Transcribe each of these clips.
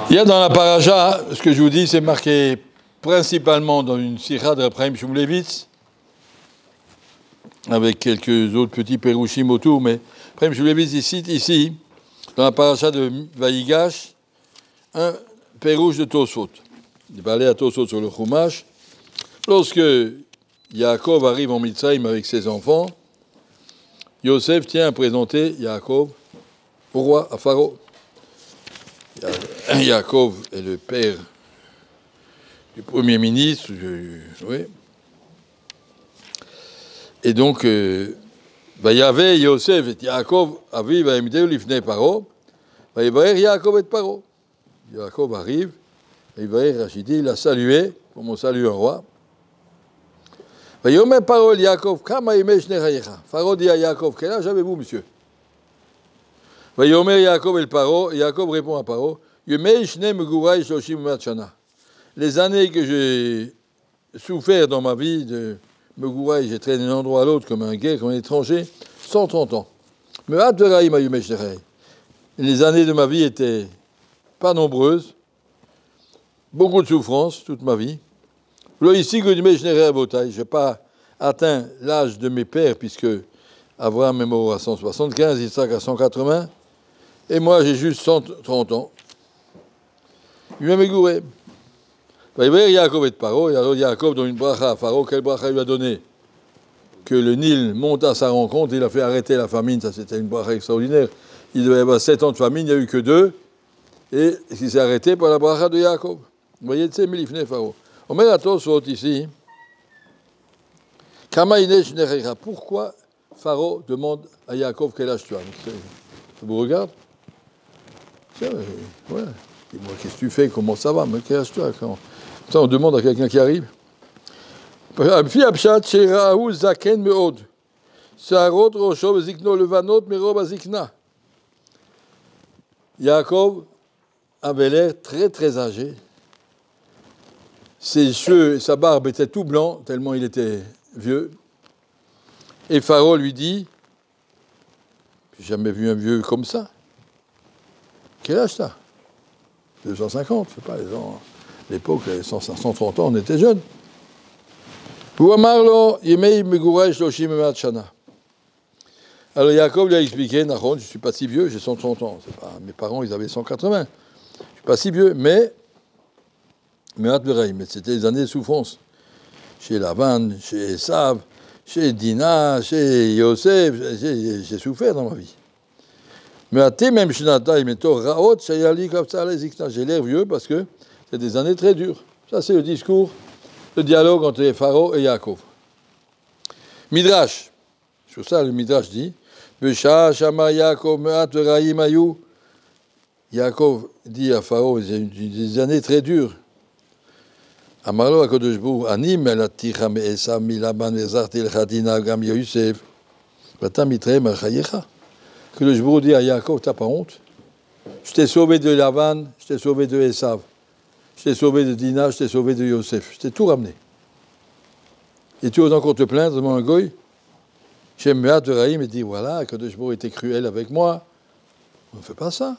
Il y a dans la paracha, ce que je vous dis, c'est marqué principalement dans une sira de Raphaïm Shmulevitz, avec quelques autres petits pérouchim autour, mais Raphaïm Shmulevitz il cite ici, dans la paracha de Vaïgash, un pérouche de Tosfot. Il parlait à Tosfot sur le Chumash. Lorsque Yaakov arrive en Mitzrayim avec ses enfants, Yosef tient à présenter Yaakov au roi, à Pharaon. Yaakov est le père du premier ministre, oui. Et donc, Yahvé Yosef et Yaakov arrivent à Emideu Lifnei Paro, Vayevarer Yaakov et Paro. Yaakov arrive, Vayevarer Rachidi, il a salué, comme on salue un roi. Vayomer Paro el Yaakov, Kama Yemesh Nechayecha. Pharaon dit à Yaakov, quel âge avez-vous, monsieur? Vayomer Yaakov el Paro, Yaakov répond à Paro, Yemesh ne Megurai Shoshim Matchana. Les années que j'ai souffert dans ma vie de Megurai, j'ai traîné d'un endroit à l'autre comme un guet, comme un étranger, 130 ans. Mais Adveraï ma Yemesh Nechayecha. Les années de ma vie étaient pas nombreuses, beaucoup de souffrances toute ma vie. Ici, je n'ai pas atteint l'âge de mes pères, puisque Abraham est mort à 175, Isaac à 180, et moi j'ai juste 130 ans. Il m'a mégouré. Yaakov et Paro, et alors Yaakov donne une bracha à Pharaon. Quelle bracha il lui a donné? Que le Nil monte à sa rencontre, il a fait arrêter la famine, ça c'était une bracha extraordinaire. Il devait y avoir 7 ans de famine, il n'y a eu que 2, et il s'est arrêté par la bracha de Yaakov. Vous voyez, c'est Milifne Pharaon. On met la Tosfot ici. Pourquoi Pharaon demande à Yaakov quel âge tu as? Ça vous regarde? Ouais. Dis-moi, qu'est-ce que tu fais? Comment ça va? Mais quel âge tu as? Ça, on demande à quelqu'un qui arrive. Yaakov avait l'air très très âgé. Ses cheveux et sa barbe étaient tout blancs, tellement il était vieux. Et Pharaon lui dit, j'ai jamais vu un vieux comme ça. Quel âge t'as? 250, je sais pas, les gens, à l'époque, 130 ans, on était jeunes. Alors Yaakov lui a expliqué, Nahon, je ne suis pas si vieux, j'ai 130 ans. Mes parents, ils avaient 180. Je ne suis pas si vieux, mais c'était des années de souffrance. Chez Lavan, chez Esav, chez Dina, chez Yosef, j'ai souffert dans ma vie. Mais à tes mêmes Shnata, j'ai l'air vieux parce que c'est des années très dures. Ça, c'est le discours, le dialogue entre Pharaon et Yaakov. Midrash. Sur ça, le Midrash dit Yaakov dit à Pharaon, c'est des années très dures. Amarlo HaKadosh Baruch Hu, Ani melaticha me'esav milaban ve'zarti lecha dina gam Yosef, v'ata mitrei marchayecha. HaKadosh Baruch Hu dit à Yaakov, t'as pas honte? Je t'ai sauvé de Lavan, je t'ai sauvé de Esav, je t'ai sauvé de Dina, je t'ai sauvé de Yosef, je t'ai tout ramené. Et tu oses encore te plaindre devant un goy? J'aime bien te raïm et dit, voilà, HaKadosh Baruch Hu était cruel avec moi. On ne fait pas ça.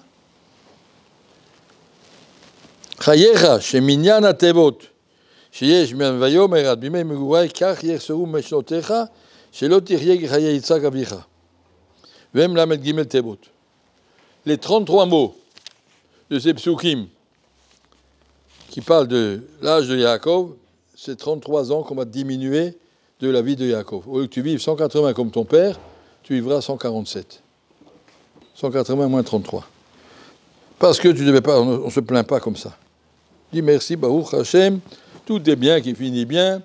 Chayecha, sheminyan atevot. שיש ויאמר עד בימי מגורי כך יחסרו משנותיך שלא תחיה כחיי יצחק אביך. והם ל"ג תיבות. Les 33 mots de ces psukim qui parlent de l'âge de Yaakov, c'est 33 ans qu'on va diminuer de la vie de Yaakov. Au lieu que tu vives 180 comme ton père, tu vivras 147. 180 moins 33. Parce que tu devais pas, on ne se plaint pas comme ça. Dis merci, Baruch Hashem. Tout est bien qui finit bien.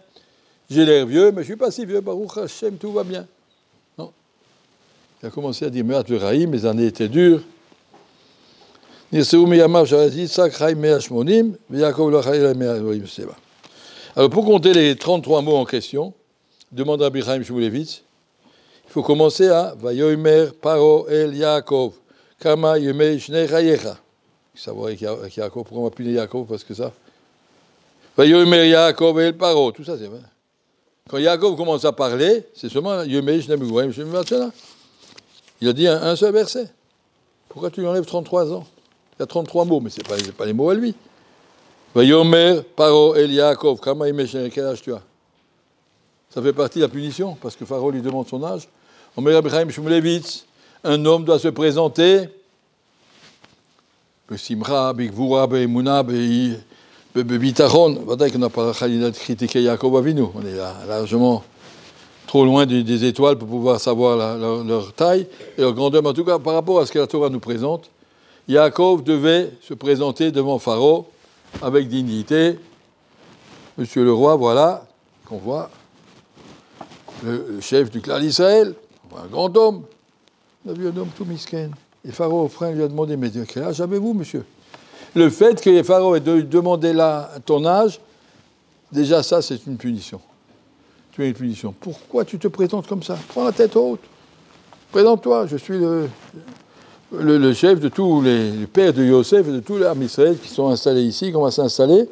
J'ai l'air vieux, mais je ne suis pas si vieux. Baruch Hashem, tout va bien. Non. Il a commencé à dire, mais mes années étaient dures. Alors, pour compter les 33 mots en question, demande à Abraham Shmulevitz, il faut commencer à Vayomer Paro el Yaakov, Kama Yemei Shnei Chayecha. Savoir avec Yaakov, pourquoi on va punir Yaakov? Parce que ça. Vayomer Yaakov el Paro, tout ça c'est vrai. Quand Yaakov commence à parler, c'est seulement Yemei Shnei Megurim Shem Vatshana. Il a dit un seul verset. Pourquoi tu lui enlèves 33 ans? Il y a 33 mots, mais ce n'est pas les mots à lui. Vayomer, Paro, El Yaakov, Kama Imeshen, quel âge tu as? Ça fait partie de la punition, parce que Pharaon lui demande son âge. Omer Abichaim Shmulevitz, un homme doit se présenter. Simcha, Bigvura, Be'emuna, Be'bitachon. Vadaï qu'on n'a pas Khalila de critiquer Yaakov Avinu. On est là, largement trop loin des étoiles pour pouvoir savoir leur taille et leur grandeur. En tout cas, par rapport à ce que la Torah nous présente, Yaakov devait se présenter devant Pharaon avec dignité. Monsieur le roi, voilà, qu'on voit, le chef du clan d'Israël, un grand homme. On a vu un homme tout misken. Et Pharaon, frère, lui a demandé, mais quel âge avez-vous, monsieur? Le fait que Pharaon ait demandé là ton âge, déjà ça, c'est une punition. Tu as une punition. Pourquoi tu te présentes comme ça? Prends la tête haute. Présente-toi, je suis le chef de tous les pères de Yosef et de tous les armes Israël qui sont installés ici, qu'on va s'installer.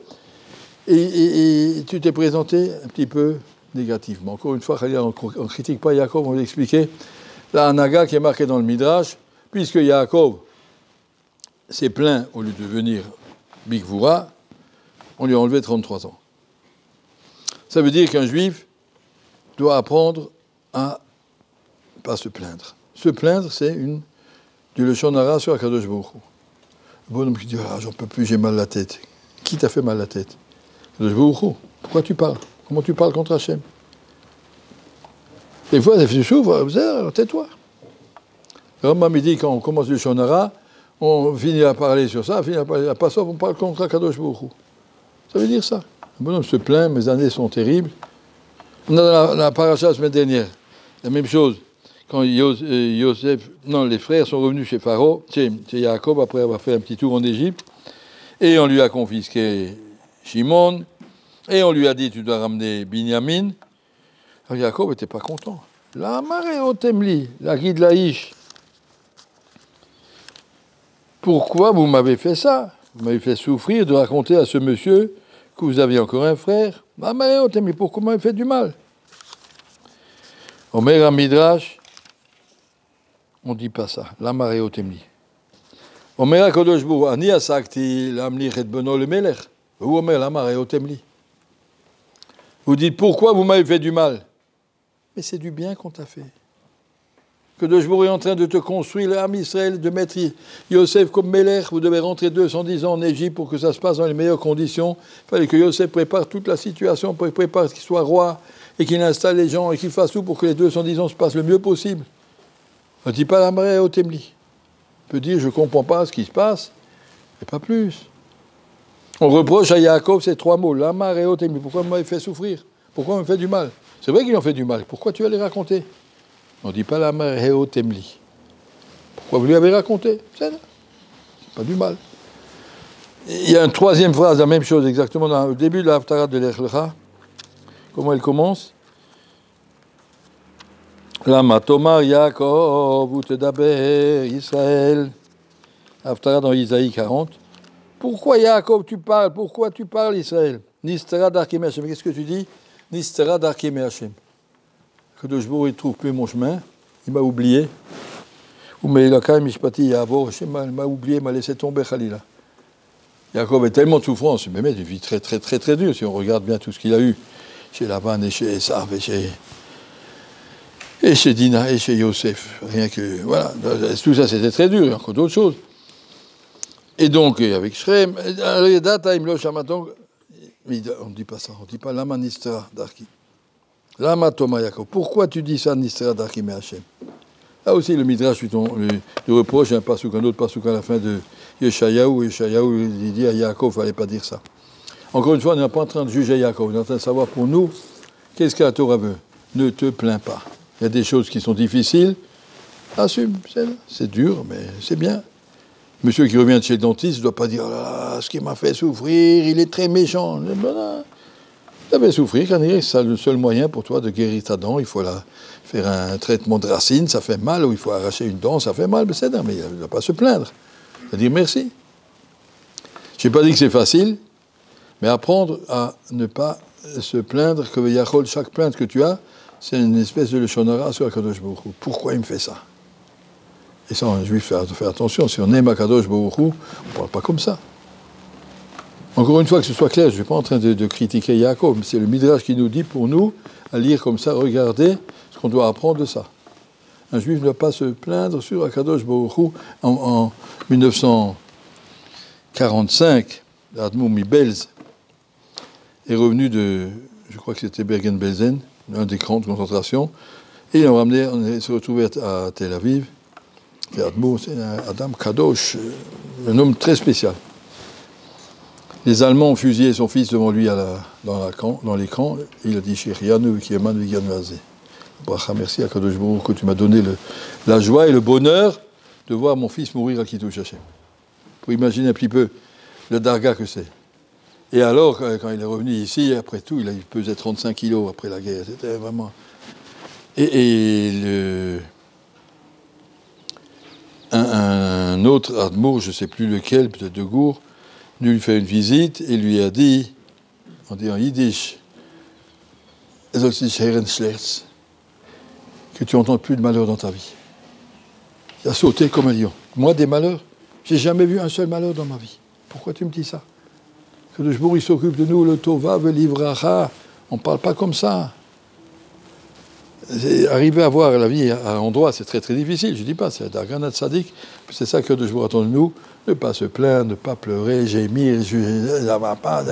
Et tu t'es présenté un petit peu négativement. Encore une fois, on ne critique pas Yaakov, on va l'expliquer. La Hanaga qui est marquée dans le Midrash, puisque Yaakov s'est plaint au lieu de venir Bigvura, on lui a enlevé 33 ans. Ça veut dire qu'un juif doit apprendre à ne pas se plaindre. Se plaindre, c'est du Leshon Hara sur Akadosh Baruch Hu. Le bonhomme qui dit « Ah, j'en peux plus, j'ai mal la tête ». Qui t'a fait mal la tête? Akadosh Baruch Hu. Pourquoi tu parles? Comment tu parles contre Hachem? Des fois, ça s'ouvre, alors tais-toi. Le Rambam dit quand on commence le Leshon Hara, on finit à parler sur ça, on finit à parler à Passov, on parle contre Akadosh Baruch Hu. Ça veut dire ça. Le bonhomme se plaint, mes années sont terribles. On a dans la paracha la semaine dernière, la même chose. Quand Yosef, les frères sont revenus chez Pharaon, chez Yaakov, après avoir fait un petit tour en Égypte, et on lui a confisqué Shimon, et on lui a dit, tu dois ramener Binyamin. Alors Yaakov n'était pas content. La marée au Temli, la guide laïche. Pourquoi vous m'avez fait ça? Vous m'avez fait souffrir de raconter à ce monsieur que vous aviez encore un frère. La marée au Temli, pourquoi vous m'avez fait du mal? Omer à Midrash, on ne dit pas ça. La marée au Temli. Omer à Kodosh Baruch Hu, Ani asakti l'amlich et beno le melech. Vous Omer la marée au Temli. Vous dites pourquoi vous m'avez fait du mal? Mais c'est du bien qu'on t'a fait. Kodosh Baruch Hu est en train de te construire l'armée Israël, de mettre Yosef comme Melech. Vous devez rentrer 210 ans en Égypte pour que ça se passe dans les meilleures conditions. Il fallait que Yosef prépare toute la situation, pour qu'il prépare qu'il soit roi et qu'il installe les gens et qu'il fasse tout pour que les 210 ans se passent le mieux possible. On ne dit pas la marée au Temli. On peut dire je ne comprends pas ce qui se passe, et pas plus. On reproche à Yaakov ces 3 mots, la marée au Temli. Pourquoi vous m'avez fait souffrir? Pourquoi vous m'avez fait du mal? C'est vrai qu'ils ont fait du mal. Pourquoi tu vas les raconter? On ne dit pas la marée au Temli. Pourquoi vous lui avez raconté? C'est pas du mal. Il y a une 3e phrase, la même chose, exactement dans le début de la Haftarah de Lech Lecha. Comment elle commence? Lama Tomar Yaakov Utedaber Israël. Haftarah dans Isaïe 40. Pourquoi Yaakov tu parles? Pourquoi tu parles Israël? Nistera d'Arkim Hashem. Qu'est-ce que tu dis? Nistera d'Arkim Hashem. Kadosh Baruch Hu ne trouve plus mon chemin. Il m'a oublié. Ou mais il a mishpati Yavor. Hashem m'a oublié, m'a laissé tomber Khalila. Yaakov est tellement de souffrance. Mais une vie très très très très dure si on regarde bien tout ce qu'il a eu chez Laban et chez Esav et chez Dina et chez Yosef. Rien que voilà, tout ça c'était très dur. Il y a encore d'autres choses. Et donc avec Shrem, on ne dit pas ça. On ne dit pas Lama Nistra d'Arki. Lama Toma Yaakov. Pourquoi tu dis ça Nistra d'Arki me Hachem? Là aussi le Midrash lui reproche un autre pasouk à la fin de Yeshayahu. Yeshayahu il dit à Yaakov, il ne fallait pas dire ça. Encore une fois, on n'est pas en train de juger Yaakov, on est en train de savoir pour nous, qu'est-ce que la Torah veut? Ne te plains pas. Il y a des choses qui sont difficiles, assume, c'est dur, mais c'est bien. Monsieur qui revient de chez le dentiste ne doit pas dire ah, ce qui m'a fait souffrir, il est très méchant. Ça fait souffrir, c'est le seul moyen pour toi de guérir ta dent. Il faut faire un traitement de racine, ça fait mal, ou il faut arracher une dent, ça fait mal, mais il ne doit pas se plaindre. Il va dire merci. Je n'ai pas dit que c'est facile, mais apprendre à ne pas se plaindre, que Yachol, chaque plainte que tu as, c'est une espèce de Leshon Hara sur Akadosh Baruch Hu. Pourquoi il me fait ça? Et ça, un juif fait attention. Si on aime Akadosh Baruch Hu, on ne parle pas comme ça. Encore une fois, que ce soit clair, je ne suis pas en train de critiquer Yaakov, mais c'est le Midrash qui nous dit, pour nous, à lire comme ça, regardez ce qu'on doit apprendre de ça. Un juif ne doit pas se plaindre sur Akadosh Baruch Hu. En 1945, l'Admour Mibelz est revenu de, je crois que c'était Bergen-Belsen, un des camps de concentration, et ils l'ont ramené, on s'est retrouvé à Tel Aviv. L'Admour, c'est un Adam Kadosh, un homme très spécial. Les Allemands ont fusillé son fils devant lui dans l'écran. Il a dit Shirianu Kieman Viganuazé. Bracha, merci à Kadosh Baruch que tu m'as donné la joie et le bonheur de voir mon fils mourir à Kiddush Hashem. Pour imaginer un petit peu le darga que c'est. Et alors, quand il est revenu ici, après tout, il pesait 35 kilos après la guerre. C'était vraiment. Un autre Admour, je ne sais plus lequel, peut-être de Gour, lui fait une visite et lui a dit, on dit en yiddish, que tu n'entends plus de malheur dans ta vie. Il a sauté comme un lion. Moi, des malheurs, j'ai jamais vu un seul malheur dans ma vie. Pourquoi tu me dis ça? Que le Jbour, il s'occupe de nous, le Tova, le Livracha. On ne parle pas comme ça. Arriver à voir la vie à endroit, c'est très très difficile. Je ne dis pas, c'est Darganat Sadik. C'est ça que le Jbour attend de nous. Ne pas se plaindre, ne pas pleurer, gémir, ça va pas.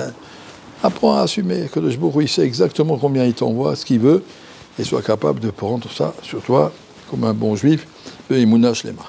Apprends à assumer que le Jbour, il sait exactement combien il t'envoie, ce qu'il veut, et soit capable de prendre ça sur toi comme un bon juif, le Imuna Shlema.